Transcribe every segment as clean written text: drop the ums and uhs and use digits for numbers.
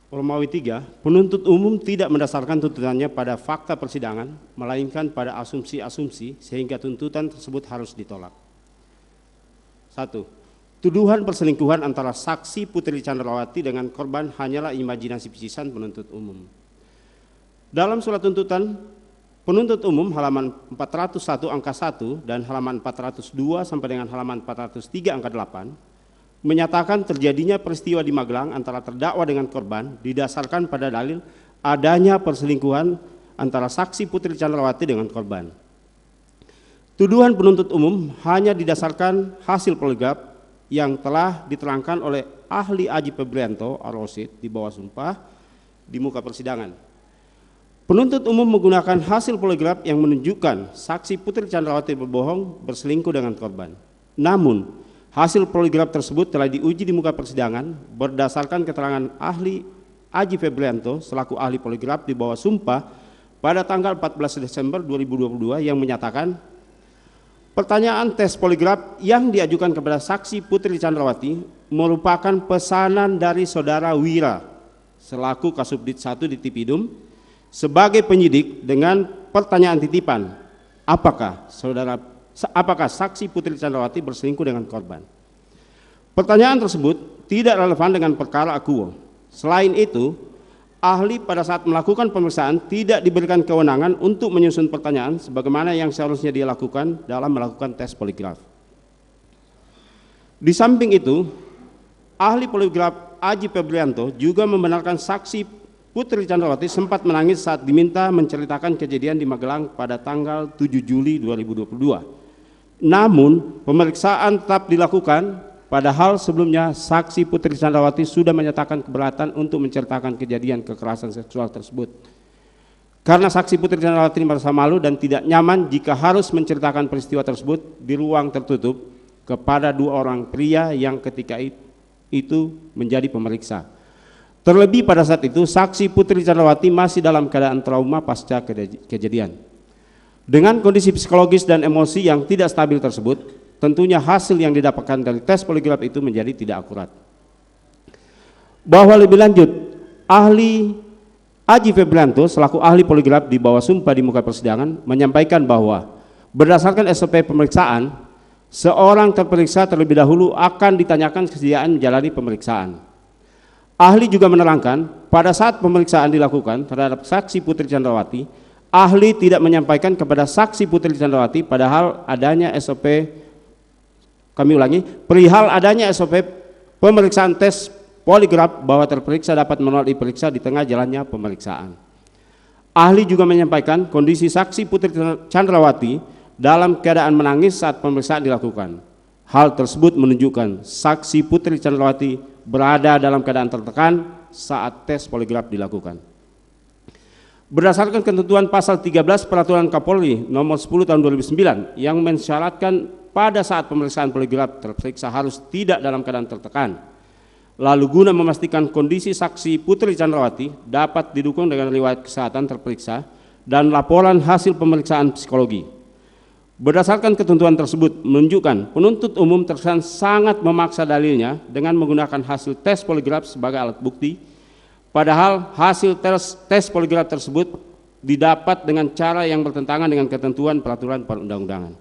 Romawi 3, penuntut umum tidak mendasarkan tuntutannya pada fakta persidangan, melainkan pada asumsi-asumsi sehingga tuntutan tersebut harus ditolak. 1. Tuduhan perselingkuhan antara saksi Putri Chandrawati dengan korban hanyalah imajinasi picisan penuntut umum. Dalam surat tuntutan penuntut umum halaman 401 angka 1 dan halaman 402 sampai dengan halaman 403 angka 8 menyatakan terjadinya peristiwa di Magelang antara terdakwa dengan korban didasarkan pada dalil adanya perselingkuhan antara saksi Putri Chandrawati dengan korban. Tuduhan penuntut umum hanya didasarkan hasil poligraf yang telah diterangkan oleh ahli Aji Febrianto Ar-Rasyid di bawah sumpah di muka persidangan. Penuntut umum menggunakan hasil poligraf yang menunjukkan saksi Putri Chandrawati berbohong berselingkuh dengan korban. Namun hasil poligraf tersebut telah diuji di muka persidangan berdasarkan keterangan ahli Aji Febrianto selaku ahli poligraf di bawah sumpah pada tanggal 14 Desember 2022 yang menyatakan pertanyaan tes poligraf yang diajukan kepada saksi Putri Chandrawati merupakan pesanan dari saudara Wira selaku Kasubdit 1 di Tipidum sebagai penyidik dengan pertanyaan titipan, apakah saksi Putri Chandrawati berselingkuh dengan korban? Pertanyaan tersebut tidak relevan dengan perkara akuo. Selain itu, ahli pada saat melakukan pemeriksaan tidak diberikan kewenangan untuk menyusun pertanyaan sebagaimana yang seharusnya dia lakukan dalam melakukan tes poligraf. Di samping itu, ahli poligraf Aji Febrianto juga membenarkan saksi Putri Chandrawati sempat menangis saat diminta menceritakan kejadian di Magelang pada tanggal 7 Juli 2022. Namun pemeriksaan tetap dilakukan padahal sebelumnya saksi Putri Chandrawati sudah menyatakan keberatan untuk menceritakan kejadian kekerasan seksual tersebut. Karena saksi Putri Chandrawati merasa malu dan tidak nyaman jika harus menceritakan peristiwa tersebut di ruang tertutup kepada dua orang pria yang ketika itu menjadi pemeriksa. Terlebih pada saat itu saksi Putri Chandrawati masih dalam keadaan trauma pasca kejadian. Dengan kondisi psikologis dan emosi yang tidak stabil tersebut, tentunya hasil yang didapatkan dari tes poligraf itu menjadi tidak akurat. Bahwa lebih lanjut, ahli Aji Febrianto selaku ahli poligraf di bawah sumpah di muka persidangan menyampaikan bahwa berdasarkan SOP pemeriksaan, seorang terperiksa terlebih dahulu akan ditanyakan kesediaan menjalani pemeriksaan. Ahli juga menerangkan pada saat pemeriksaan dilakukan terhadap saksi Putri Chandrawati, ahli tidak menyampaikan kepada saksi Putri Chandrawati perihal adanya SOP pemeriksaan tes poligraf bahwa terperiksa dapat menolak diperiksa di tengah jalannya pemeriksaan. Ahli juga menyampaikan kondisi saksi Putri Chandrawati dalam keadaan menangis saat pemeriksaan dilakukan. Hal tersebut menunjukkan saksi Putri Chandrawati berada dalam keadaan tertekan saat tes poligraf dilakukan. Berdasarkan ketentuan pasal 13 Peraturan Kapolri nomor 10 tahun 2009 yang mensyaratkan pada saat pemeriksaan poligraf terperiksa harus tidak dalam keadaan tertekan. Lalu guna memastikan kondisi saksi Putri Chandrawati dapat didukung dengan riwayat kesehatan terperiksa dan laporan hasil pemeriksaan psikologi. Berdasarkan ketentuan tersebut menunjukkan penuntut umum terkesan sangat memaksa dalilnya dengan menggunakan hasil tes poligraf sebagai alat bukti. Padahal hasil tes poligraf tersebut didapat dengan cara yang bertentangan dengan ketentuan peraturan perundang-undangan.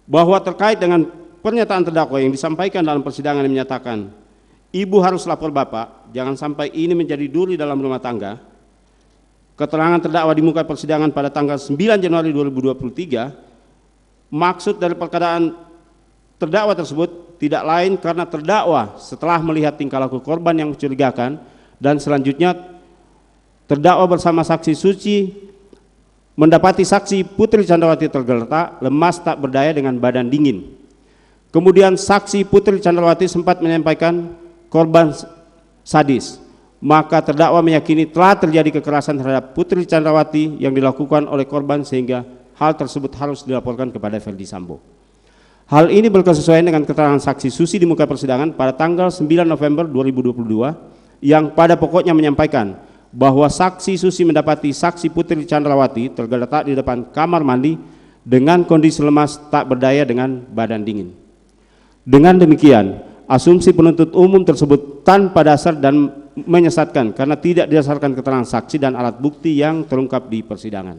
Bahwa terkait dengan pernyataan terdakwa yang disampaikan dalam persidangan yang menyatakan, ibu harus lapor bapak, jangan sampai ini menjadi duri dalam rumah tangga. Keterangan terdakwa di muka persidangan pada tanggal 9 Januari 2023, maksud dari perkataan terdakwa tersebut tidak lain karena terdakwa setelah melihat tingkah laku korban yang mencurigakan dan selanjutnya terdakwa bersama saksi Suci mendapati saksi Putri Chandrawati tergeletak, lemas, tak berdaya dengan badan dingin. Kemudian saksi Putri Chandrawati sempat menyampaikan korban sadis. Maka terdakwa meyakini telah terjadi kekerasan terhadap Putri Chandrawati yang dilakukan oleh korban sehingga hal tersebut harus dilaporkan kepada Ferdi Sambo. Hal ini berkesesuaian dengan keterangan saksi Susi di muka persidangan pada tanggal 9 November 2022 yang pada pokoknya menyampaikan bahwa saksi Susi mendapati saksi Putri Chandrawati tergeletak di depan kamar mandi dengan kondisi lemas, tak berdaya dengan badan dingin. Dengan demikian, asumsi penuntut umum tersebut tanpa dasar dan menyesatkan karena tidak didasarkan keterangan saksi dan alat bukti yang terungkap di persidangan.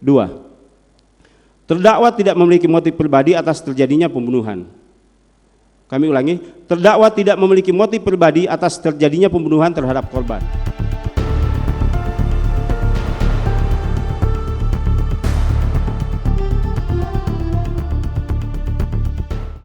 2. Terdakwa tidak memiliki motif pribadi atas terjadinya pembunuhan. Kami ulangi, terdakwa tidak memiliki motif pribadi atas terjadinya pembunuhan terhadap korban.